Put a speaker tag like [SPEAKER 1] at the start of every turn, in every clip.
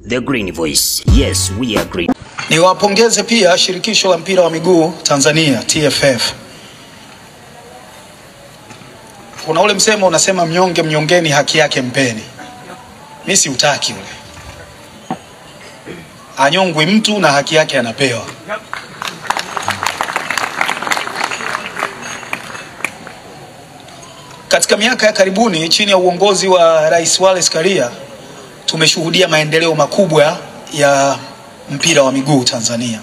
[SPEAKER 1] The Green Voice. Yes, we are green.
[SPEAKER 2] Niwapongeze pia shirikisho la mpira wa miguu Tanzania, TFF. Kuna ule msemo unasema mnyonge mnyongeni haki yake mpeni. Mimi siutaki ule. Anyongwi mtu na haki yake anapewa. Katika miaka ya karibuni chini ya uongozi wa Rais Wallace Karia tumeshuhudia maendeleo makubwa ya mpira wa miguu Tanzania.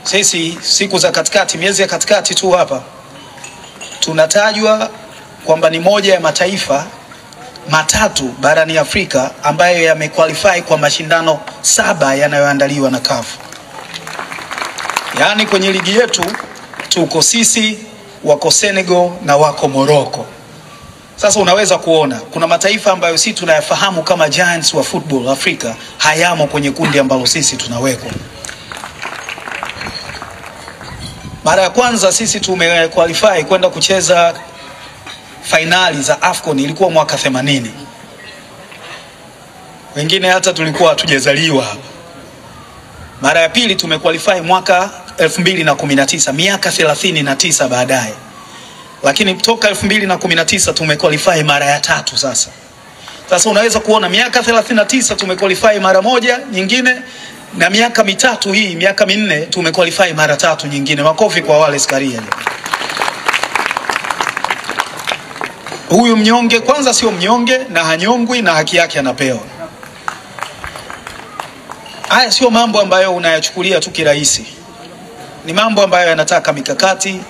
[SPEAKER 2] Sisi siku za katikati, miezi ya katikati tu hapa, tunatajwa kwamba ni moja ya mataifa matatu barani Afrika ambayo yamequalify kwa mashindano 7 yanayoandaliwa na CAF. Yaani kwenye ligi yetu tuko sisi, wako Senegal na wako Morocco. Sasa unaweza kuona kuna mataifa ambayo sisi tunayafahamu kama giants wa football Afrika hayamo kwenye kundi ambalo sisi tunawekwa. Mara ya kwanza sisi tumequalify kwenda kucheza finali za AFCON ilikuwa mwaka 80. Wengine hata tulikuwa hatujazaliwa hapa. Mara ya pili tumequalify mwaka 2019, miaka 39 baadaye. Lakini toka 2019 tumequalify mara ya 3 sasa. Sasa unaweza kuona miaka 39 tumequalify mara moja nyingine, na miaka mitatu hii, miaka 4 tumequalify mara 3 nyingine. Makofi kwa Wallace Karia. Huyu mnyonge kwanza sio mnyonge na hanyongwi na haki yake anapewa. Haya sio mambo ambayo unayachukulia tu kirahisi. Ni mambo ambayo yanataka mikakati,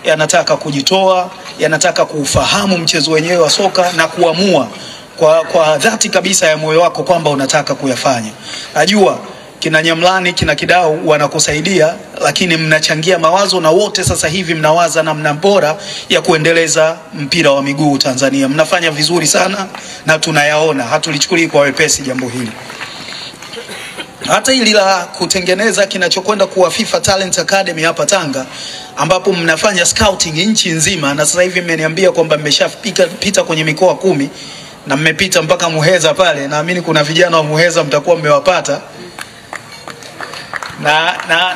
[SPEAKER 2] yanataka kujitoa, yanataka kuufahamu mchezo wenyewe wa soka na kuamua kwa dhati kabisa ya moyo wako kwamba unataka kuyafanya. Najua kina Nyamlani, kina Kidau wanakusaidia, lakini mnachangia mawazo na wote sasa hivi mnawaza namna bora ya kuendeleza mpira wa miguu Tanzania. Mnafanya vizuri sana na tunayaona, hatulichukulii kwa wepesi jambo hili. Hata hili la kutengeneza kinachokwenda kuwa FIFA Talent Academy hapa Tanga, ambapo mnafanya scouting nchi nzima, na sasa hivi mmeniambia kwamba mmeshapita kwenye mikoa 10 na mmepita mpaka Muheza pale. Naamini kuna vijana wa Muheza mtakuwa mmewapata.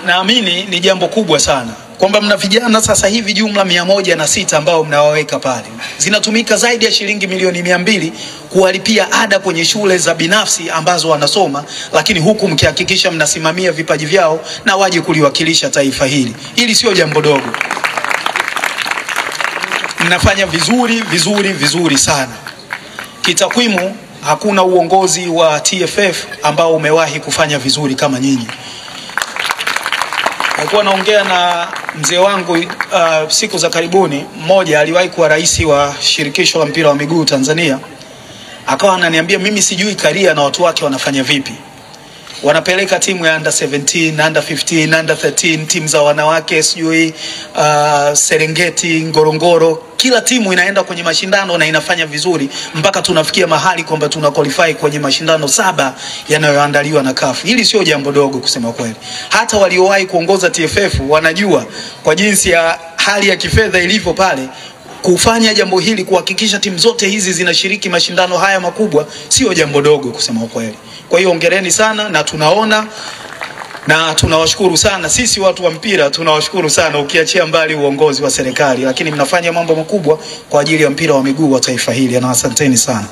[SPEAKER 2] Naamini ni jambo kubwa sana kwamba mna vijana sasa hivi jumla 106 ambao mnawaweka pale. Zinatumika zaidi ya shilingi milioni 200 kuwalipia ada kwenye shule za binafsi ambazo wanasoma, lakini huku mkihakikisha mnasimamia vipaji vyao na waje kuliwakilisha taifa hili. Hili sio jambo dogo. Mnafanya vizuri sana. Kitakwimu hakuna uongozi wa TFF ambao umewahi kufanya vizuri kama nyinyi. Nilikuwa naongea na mzee wangu siku za karibuni, mmoja aliwahi kuwa rais wa shirikisho la mpira wa miguu Tanzania. Akawa ananiambia mimi sijui Karia na watu wake wanafanya vipi. Wanapeleka timu ya under 17, under 15, under 13, timu za wanawake sijui Serengeti, Ngorongoro, kila timu inaenda kwenye mashindano na inafanya vizuri mpaka tunafikia mahali kwamba tuna qualify kwenye mashindano 7 yanayoandaliwa na CAF. Hili sio jambo dogo kusema kweli. Hata waliowahi kuongoza TFF wanajua kwa jinsi ya hali ya kifedha ilivyo pale, kufanya jambo hili, kuhakikisha timu zote hizi zinashiriki mashindano haya makubwa, sio jambo dogo kusema kweli. Kwa hiyo hongereni sana, na tunaona na tunawashukuru sana. Sisi watu wa mpira tunawashukuru sana, ukiachia mbali uongozi wa serikali, lakini mnafanya mambo makubwa kwa ajili ya mpira wa miguu wa taifa hili, na asanteni sana.